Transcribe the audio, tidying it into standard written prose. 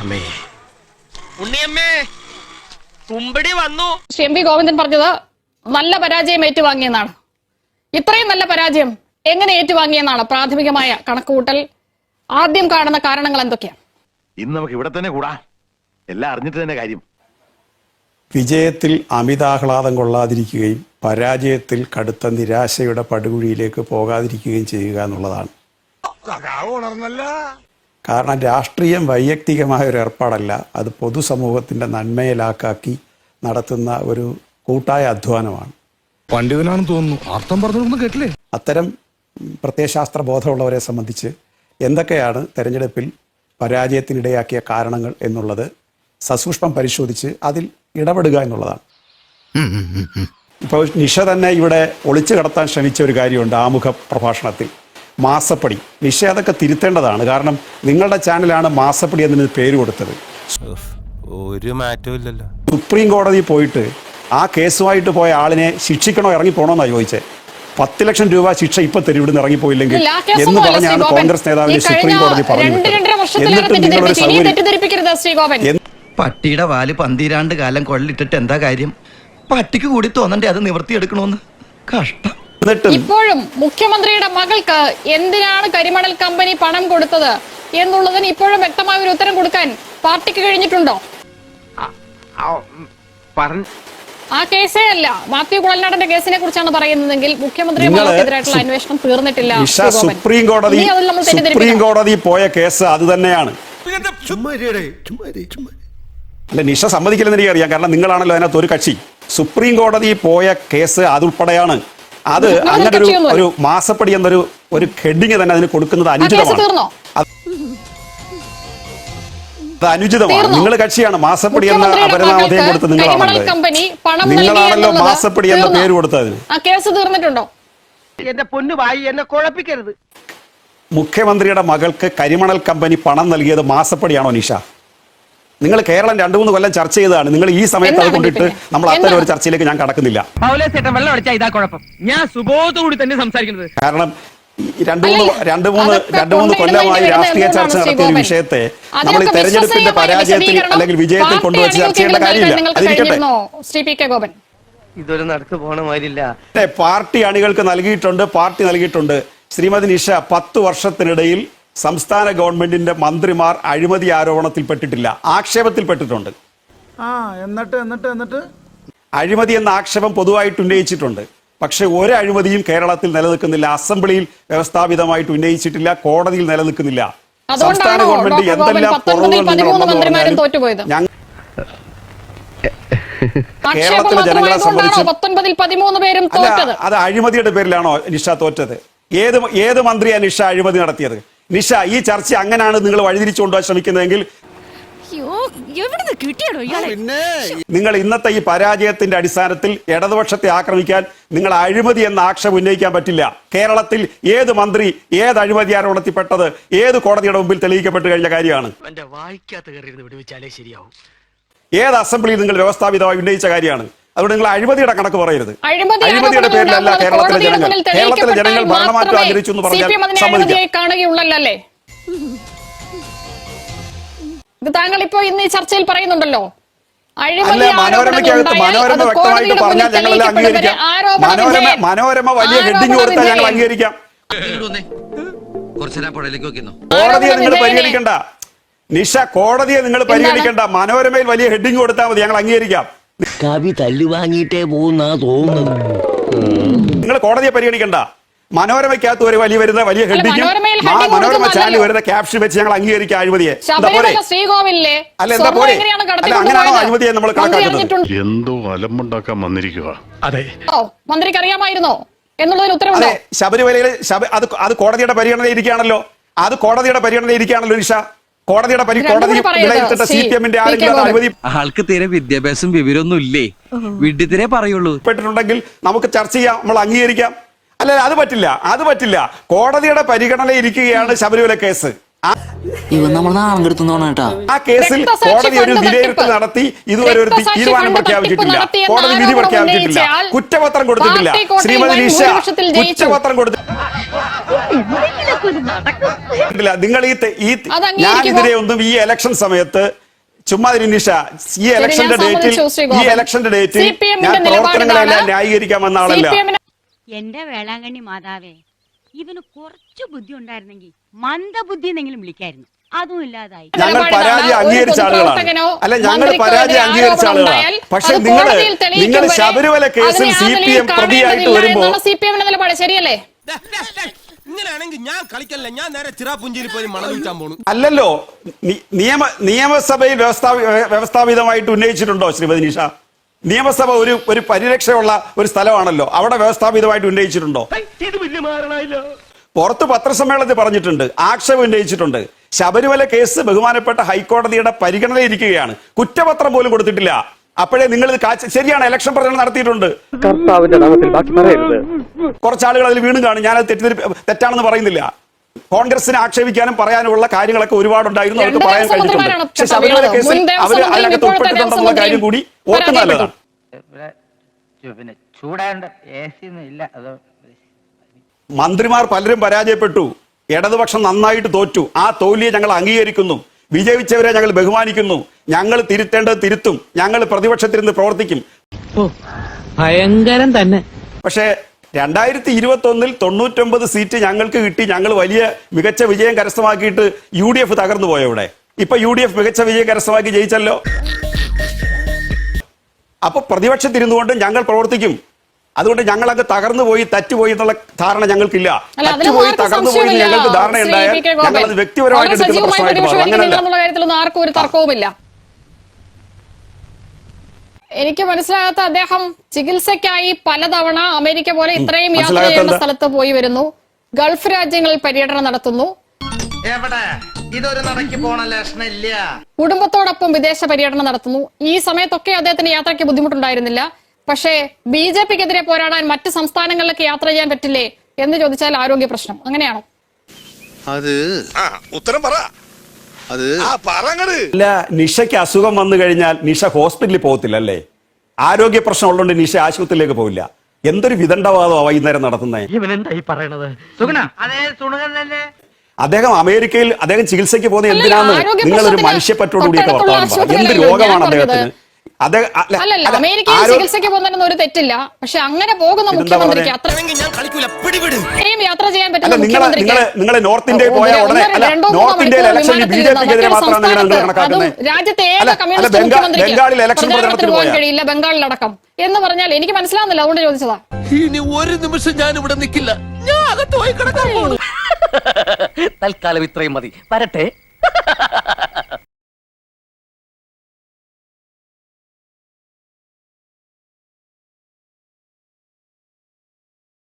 ഉണ്ണിയമ്മേ കുമ്പടി വന്നു. Shri M V Govindan പറഞ്ഞത് നല്ല പരാജയം ഏറ്റുവാങ്ങിയെന്നാണ്. ഇത്രയും നല്ല പരാജയം എങ്ങനെ ഏറ്റുവാങ്ങിയെന്നാണ് പ്രാഥമികമായ കണക്കുകൂട്ടൽ. ആദ്യം കാണുന്ന കാരണങ്ങൾ എന്തൊക്കെയാണ്? ഇന്ന് നമുക്ക് ഇവിടെ തന്നെ കൂടാ, എല്ലാം അറിഞ്ഞിട്ട് തന്നെ കാര്യം. വിജയത്തിൽ അമിതാഹ്ലാദം കൊള്ളാതിരിക്കുകയും പരാജയത്തിൽ കടുത്ത നിരാശയുടെ പടുകുഴിയിലേക്ക് പോകാതിരിക്കുകയും ചെയ്യുക എന്നുള്ളതാണ്. കാരണം രാഷ്ട്രീയം വൈയക്തികമായ ഒരു ഏർപ്പാടല്ല, അത് പൊതുസമൂഹത്തിന്റെ നന്മയിലാക്കി നടത്തുന്ന ഒരു കൂട്ടായ അധ്വാനമാണ്. പണ്ഡിതനാണെന്ന് തോന്നുന്നു, അർത്ഥം പറഞ്ഞൊന്നും കേട്ടില്ലേ? അത്തരം പ്രത്യയശാസ്ത്ര ബോധമുള്ളവരെ സംബന്ധിച്ച് എന്തൊക്കെയാണ് തെരഞ്ഞെടുപ്പിൽ പരാജയത്തിനിടയാക്കിയ കാരണങ്ങൾ എന്നുള്ളത് സസൂക്ഷ്മം പരിശോധിച്ച് അതിൽ ഇടപെടുക എന്നുള്ളതാണ്. ഇപ്പോൾ നിഷ തന്നെ ഇവിടെ ഒളിച്ചു കടത്താൻ ശ്രമിച്ച ഒരു കാര്യമുണ്ട് ആമുഖ പ്രഭാഷണത്തിൽ, മാസപ്പടി. നിഷ അതൊക്കെ തിരുത്തേണ്ടതാണ്. കാരണം നിങ്ങളുടെ ചാനലാണ് മാസപ്പടി എന്നതിന് പേര് കൊടുത്തത്. ഒരു മാറ്റവും ഇല്ലല്ലോ. സുപ്രീം കോടതി പോയിട്ട് ആ കേസുമായിട്ട് പോയ ആളിനെ ശിക്ഷിക്കണോ ഇറങ്ങിപ്പോണോന്നാണ് ചോദിച്ചത്. 10 ലക്ഷം രൂപ ശിക്ഷ ഇപ്പൊ തരും ഇവിടുന്ന് ഇറങ്ങിപ്പോയില്ലെങ്കിൽ എന്ന് പറഞ്ഞാണ് കോൺഗ്രസ് നേതാവിനെ സുപ്രീം കോടതി പറഞ്ഞത്. പട്ടിയുടെ വാല് പന്തിരാണ്ട് കാലം കൊള്ളിട്ടിട്ട് എന്താ കാര്യം? പട്ടിക്ക് കൂടി തോന്നണ്ടേ അത് നിവർത്തിയെടുക്കണോന്ന്? കഷ്ടം. ഇപ്പോഴും മുഖ്യമന്ത്രിയുടെ മകൾക്ക് എന്തിനാണ് കരിമണൽ കമ്പനി പണം കൊടുത്തത് എന്നുള്ളതിന് ഇപ്പോഴും വ്യക്തമായ ഒരു ഉത്തരം കൊടുക്കാൻ പാർട്ടിക്ക് കഴിഞ്ഞിട്ടുണ്ടോ? ആ കേസേ അല്ല, മാത്യു കുഴൽനാടന്റെ കേസിനെ കുറിച്ചാണ് പറയുന്നതെങ്കിൽ മുഖ്യമന്ത്രി മകൾക്കെതിരായിട്ടുള്ള അന്വേഷണം തീർന്നിട്ടില്ല. സുപ്രീം കോടതി പോയ കേസ് അത് തന്നെയാണ്. അല്ല, നിഷ സമ്മതിക്കില്ലെന്ന് എനിക്കറിയാം, കാരണം നിങ്ങളാണല്ലോ അതിനകത്ത് ഒരു കക്ഷി. സുപ്രീം കോടതി പോയ കേസ് അതുൾപ്പെടെയാണ്. അത് അങ്ങനെ ഒരു മാസപ്പടി എന്നൊരു ഹെഡിങ് തന്നെ അതിന് കൊടുക്കുന്നത് അനുചിതമാണ്. അത് അനുചിതമാണ്. നിങ്ങൾ കക്ഷിയാണ് മാസപ്പടി എന്ന അപരനാമധേയം കൊടുത്ത് നിങ്ങളാണല്ലോ മാസപ്പടി എന്ന പേര് കൊടുത്തതിന്. എന്റെ പൊന്നു വായി എന്നെ കുഴപ്പിക്കരുത്. മുഖ്യമന്ത്രിയുടെ മകൾക്ക് കരിമണൽ കമ്പനി പണം നൽകിയത് മാസപ്പടിയാണോ നിഷ? നിങ്ങൾ കേരളം 2-3 കൊല്ലം ചർച്ച ചെയ്തതാണ്. നിങ്ങൾ ഈ സമയത്ത് അത് കൊണ്ടിട്ട് നമ്മൾ അത്തരം ഒരു ചർച്ചയിലേക്ക് ഞാൻ കടക്കുന്നില്ല. ഞാൻ സുബോധത്തോടുകൂടി തന്നെ സംസാരിക്കുന്നത്. കാരണം 2-3 കൊല്ലമായി രാഷ്ട്രീയ ചർച്ച നടത്തിയ ഒരു വിഷയത്തെ നമ്മൾ ഈ തെരഞ്ഞെടുപ്പിന്റെ പരാജയത്തിൽ അല്ലെങ്കിൽ വിജയത്തിൽ കൊണ്ടുവച്ച് ചർച്ച ചെയ്യേണ്ട കാര്യമില്ല. അതിരിക്കട്ടെ, ഇതൊരു നടക്ക് പോണ മാതിരില്ല. പാർട്ടി അണികൾക്ക് നൽകിയിട്ടുണ്ട്. ശ്രീമതി നിഷ 10 വർഷത്തിനിടയിൽ സംസ്ഥാന ഗവൺമെന്റിന്റെ മന്ത്രിമാർ അഴിമതി ആരോപണത്തിൽപ്പെട്ടിട്ടില്ല, ആക്ഷേപത്തിൽപ്പെട്ടിട്ടുണ്ട്. എന്നിട്ട് അഴിമതി എന്ന ആക്ഷേപം പൊതുവായിട്ട് ഉന്നയിച്ചിട്ടുണ്ട്. പക്ഷെ ഒരു അഴിമതിയും കേരളത്തിൽ നിലനിൽക്കുന്നില്ല. അസംബ്ലിയിൽ വ്യവസ്ഥാപിതമായിട്ട് ഉന്നയിച്ചിട്ടില്ല, കോടതിയിൽ നിലനിൽക്കുന്നില്ല. സംസ്ഥാന ഗവൺമെന്റ് എന്തെല്ലാം കേരളത്തിലെ ജനങ്ങളെ സംബന്ധിച്ച് അത് അഴിമതിയുടെ പേരിലാണോ നിഷ തോറ്റത്? ഏത് മന്ത്രിയാ നിഷ അഴിമതി നടത്തിയത്? നിഷ, ഈ ചർച്ച അങ്ങനെയാണ് നിങ്ങൾ വഴിതിരിച്ചുകൊണ്ടുപോകാൻ ശ്രമിക്കുന്നതെങ്കിൽ നിങ്ങൾ ഇന്നത്തെ ഈ പരാജയത്തിന്റെ അടിസ്ഥാനത്തിൽ ഇടതുപക്ഷത്തെ ആക്രമിക്കാൻ നിങ്ങൾ അഴിമതി എന്ന ആക്ഷേപം ഉന്നയിക്കാൻ പറ്റില്ല. കേരളത്തിൽ ഏത് മന്ത്രി ഏത് അഴിമതി ആരോപണത്തിൽപ്പെട്ടത് ഏത് കോടതിയുടെ മുമ്പിൽ തെളിയിക്കപ്പെട്ട് കഴിഞ്ഞ കാര്യമാണ്. ഏത് അസംബ്ലിയിൽ നിങ്ങൾ വ്യവസ്ഥാപിതമായി ഉന്നയിച്ച കാര്യമാണ്. അതുകൊണ്ട് നിങ്ങൾ അഴിമതിയുടെ കണക്ക് പറയരുത്. അഴിമതിയുടെ പേരിലല്ല കേരളത്തിലെ ജനങ്ങൾ ഭരണമാറ്റം ആഗ്രഹിച്ചു എന്ന് പറഞ്ഞാൽ സമ്മതിക്കാം. ഇത് താങ്കൾ ഇപ്പോ ഇന്ന് ഈ ചർച്ചയിൽ പറയുന്നുണ്ടല്ലോ, മനോരമയ്ക്കകത്ത് മനോരമ വ്യക്തമായിട്ട് പറഞ്ഞാൽ ഞങ്ങളെല്ലാം അംഗീകരിക്കാം. മനോരമ വലിയ ഹെഡിങ് കൊടുത്താൽ ഞങ്ങൾ അംഗീകരിക്കാം. കോടതിയെ നിങ്ങൾ പരിഗണിക്കണ്ട നിഷ, കോടതിയെ നിങ്ങൾ പരിഗണിക്കണ്ട. മനോരമയിൽ വലിയ ഹെഡിങ് കൊടുത്താൽ മതി, ഞങ്ങൾ അംഗീകരിക്കാം. കവി തല്ലു വാങ്ങിയിട്ടേ പോകുന്ന തോന്നുന്നു. നിങ്ങൾ കോടതിയെ പരിഗണിക്കണ്ട. മനോരമയ്ക്കകത്ത് ഒരു വരുന്ന വലിയ ഹെഡിങ്, മനോരമ ചാനൽ വരുന്ന ക്യാപ്ഷൻ വെച്ച് ഞങ്ങൾ അംഗീകരിക്കാം അഴിമതിയെ. അല്ല, എന്താ പോലെ? അല്ല, അങ്ങനെയാണോ അഴിമതിയെ നമ്മൾ കണക്കാക്കുന്നത്? എന്തോ അലമ്പുണ്ടാക്കാൻ വന്നിരിക്കുക. അതെ, മന്ത്രിക്ക് അറിയാമായിരുന്നോ എന്നുള്ളതിന് ഉത്തരവുണ്ടോ? ശബരിമലയിൽ അത് കോടതിയുടെ പരിഗണനയിരിക്കുകയാണല്ലോ. അത് കോടതിയുടെ പരിഗണനയിരിക്കുകയാണല്ലോ നിഷ. കോടതി വിലയിരുത്തിട്ട് CPM-ന്റെ ആരെങ്കിലും അഴിമതി ആൾക്ക് തീരെ വിദ്യാഭ്യാസം വിവരമൊന്നും ഇല്ലേ, വിഡ്ഢിത്തിരെ പറയുള്ളൂ പെട്ടിട്ടുണ്ടെങ്കിൽ നമുക്ക് ചർച്ച ചെയ്യാം, നമ്മൾ അംഗീകരിക്കാം. അല്ല, അത് പറ്റില്ല. കോടതിയുടെ പരിഗണന ഇരിക്കുകയാണ് ശബരിമല കേസ്. ആ കേസിൽ കോടതി ഒരു വിലയിരുത്തൽ നടത്തി ഇതുവരെ ഒരു തീരുമാനം പ്രഖ്യാപിച്ചിട്ടില്ല, കോടതി വിധി പ്രഖ്യാപിച്ചിട്ടില്ല, കുറ്റപത്രം കൊടുത്തിട്ടില്ല. ശ്രീമതി നിഷ കുറ്റപത്രം കൊടുത്തിട്ടില്ല. നിങ്ങൾ അത് അംഗീകരിക്കുമോ? ഞാനെതിരെ ഒന്നും ഈ ഇലക്ഷൻ സമയത്ത് ചുമ്മാ നിഷ ഈ ഇലക്ഷന്റെ ഡേറ്റിൽ ഞാൻ പ്രവർത്തനങ്ങളെല്ലാം ന്യായീകരിക്കാമെന്ന ആളല്ല. എന്റെ വേളാങ്കണ്ണി മാതാവേ, ഇവന് കുറച്ചു ബുദ്ധി ഉണ്ടായിരുന്നെങ്കിൽ മന്ദബുദ്ധി എന്നെങ്കിലും വിളിക്കായിരുന്നു. അതും ഇല്ലാതായി. ഞങ്ങൾ പരാജയം അംഗീകരിച്ച ആളുകളാണ്. അല്ല, ഞങ്ങൾ പരാജയം അംഗീകരിച്ച ആളുകളാണ്. പക്ഷെ നിങ്ങൾ ശബരിമല കേസിൽ CPM പ്രതിയായിട്ട് വരുമ്പോ CPM നിലപാട് ശരിയല്ലേ? ഇങ്ങനെയാണെങ്കിൽ ഞാൻ കളിക്കല്ല, ഞാൻ നേരെ ചിറാപുഞ്ചിയിൽ പോയി മണം വിൽക്കാൻ പോണു. അല്ലല്ലോ, നിയമസഭയിൽ വ്യവസ്ഥാപിതമായിട്ട് ഉന്നയിച്ചിട്ടുണ്ടോ ശ്രീമതി നിഷ? നിയമസഭ ഒരു പരിരക്ഷയുള്ള ഒരു സ്ഥലമാണല്ലോ, അവിടെ വ്യവസ്ഥാപിതമായിട്ട് ഉന്നയിച്ചിട്ടുണ്ടോ? പുറത്ത് പത്രസമ്മേളനത്തിൽ പറഞ്ഞിട്ടുണ്ട്, ആക്ഷേപം ഉന്നയിച്ചിട്ടുണ്ട്. ശബരിമല കേസ് ബഹുമാനപ്പെട്ട ഹൈക്കോടതിയുടെ പരിഗണനയിരിക്കുകയാണ്, കുറ്റപത്രം പോലും കൊടുത്തിട്ടില്ല. അപ്പോഴേ നിങ്ങൾ ശരിയാണ്, ഇലക്ഷൻ പ്രചരണം നടത്തിയിട്ടുണ്ട്. കുറച്ചാളുകൾ അതിൽ വീണ്ടും കാണും, ഞാനത് തെറ്റാണെന്ന് പറയുന്നില്ല. കോൺഗ്രസിനെ ആക്ഷേപിക്കാനും പറയാനുമുള്ള കാര്യങ്ങളൊക്കെ ഒരുപാടുണ്ടായിരുന്നു, അവർക്ക് പറയാൻ കഴിഞ്ഞിട്ടുണ്ട്. പക്ഷെ ശബരിമല കേസിൽ അവർ അതിനകത്ത് ഉൾപ്പെട്ടിട്ടുണ്ടെന്നുള്ള കാര്യം കൂടി ഓർക്കുന്ന നല്ലതാണ്. മന്ത്രിമാർ പലരും പരാജയപ്പെട്ടു, ഇടതുപക്ഷം നന്നായിട്ട് തോറ്റു. ആ തോൽവിയെ ഞങ്ങൾ അംഗീകരിക്കുന്നു. വിജയിച്ചവരെ ഞങ്ങൾ ബഹുമാനിക്കുന്നു. ഞങ്ങൾ തിരുത്തേണ്ടത് തിരുത്തും. ഞങ്ങൾ പ്രതിപക്ഷത്തിരുന്ന് പ്രവർത്തിക്കും. ഭയങ്കരം തന്നെ. പക്ഷേ 2021 99 സീറ്റ് ഞങ്ങൾക്ക് കിട്ടി. ഞങ്ങൾ വലിയ മികച്ച വിജയം കരസ്ഥമാക്കിയിട്ട് UDF തകർന്നു പോയ ഇവിടെ. ഇപ്പൊ UDF മികച്ച വിജയം കരസ്ഥമാക്കി ജയിച്ചല്ലോ. അപ്പൊ പ്രതിപക്ഷത്തിരുന്നുകൊണ്ട് ഞങ്ങൾ പ്രവർത്തിക്കും. അതുകൊണ്ട് ഞങ്ങളൊക്കെ തകർന്നു പോയി, തറ്റുപോയി എന്നുള്ള ധാരണ ഞങ്ങൾക്കില്ല. തറ്റുപോയി തകർന്നു പോയി ഞങ്ങൾക്ക് ധാരണയുണ്ടായാൽ ഞങ്ങൾ അത് വ്യക്തിപരമായിട്ട് എടുക്കുന്ന പ്രശ്നമായിട്ട് അങ്ങനെയല്ല. ആർക്കും ഒരു തർക്കവുമില്ല. എനിക്ക് മനസ്സിലാകാത്ത, അദ്ദേഹം ചികിത്സയ്ക്കായി പലതവണ അമേരിക്ക പോലെ ഇത്രയും യാത്ര ചെയ്യേണ്ട സ്ഥലത്ത് പോയി വരുന്നു, ഗൾഫ് രാജ്യങ്ങളിൽ പര്യടനം നടത്തുന്നു, കുടുംബത്തോടൊപ്പം വിദേശ പര്യടനം നടത്തുന്നു. ഈ സമയത്തൊക്കെ അദ്ദേഹത്തിന് യാത്രയ്ക്ക് ബുദ്ധിമുട്ടുണ്ടായിരുന്നില്ല. പക്ഷേ BJPക്കെതിരെ പോരാടാൻ മറ്റ് സംസ്ഥാനങ്ങളിലേക്ക് യാത്ര ചെയ്യാൻ പറ്റില്ലേ എന്ന് ചോദിച്ചാൽ ആരോഗ്യ പ്രശ്നം. അങ്ങനെയാണോ? ഉത്തരം പറ. അല്ല, നിഷയ്ക്ക് അസുഖം വന്നു കഴിഞ്ഞാൽ നിഷ ഹോസ്പിറ്റലിൽ പോകത്തില്ല അല്ലേ? ആരോഗ്യ പ്രശ്നം ഉള്ളതുകൊണ്ട് നിഷ ആശുപത്രിയിലേക്ക് പോവില്ല. എന്തൊരു വിദണ്ഡവാദമാണ് വൈകുന്നേരം നടത്തുന്നത്. അദ്ദേഹം അമേരിക്കയിൽ അദ്ദേഹം ചികിത്സയ്ക്ക് പോകുന്നത് എന്തിനാണ്? നിങ്ങളൊരു മനുഷ്യപ്പറ്റോടുകൂടിയൊക്കെ വർത്തമാനം പറ. എന്ത് രോഗമാണ് അദ്ദേഹത്തിന്? അല്ലല്ല, അമേരിക്കയിൽ ചികിത്സയ്ക്ക് പോകുന്നതിനൊന്നും ഒരു തെറ്റില്ല. പക്ഷെ അങ്ങനെ പോകുന്ന മുഖ്യമന്ത്രിക്ക് അത്രയും യാത്ര ചെയ്യാൻ പറ്റുന്ന മുഖ്യമന്ത്രിക്ക് നിങ്ങൾ നോർത്ത് ഇന്ത്യയിൽ പോയ ഉടനെ നോർത്ത് ഇന്ത്യയിൽ ഇലക്ഷൻ BJPക്കെതിരെ മാത്രമാണ് നിങ്ങൾ കണക്കാക്കുന്നത്. രാജ്യത്തെ ഏക കമ്മ്യൂണിസ്റ്റ് മുഖ്യമന്ത്രിക്ക് പ്രചാരണത്തിന് പോകാൻ കഴിയില്ല, ബംഗാളിലടക്കം എന്ന് പറഞ്ഞാൽ എനിക്ക് മനസ്സിലാവുന്നില്ല. അതുകൊണ്ട് ചോദിച്ചതാ. ഇനി ഒരു നിമിഷം ഞാൻ ഇവിടെ നിൽക്കില്ല, ഞാൻ അകത്ത് പോയി കിടക്കാൻ പോകുന്നു. തൽക്കാലം ഇത്രയും മതി, വരട്ടെ.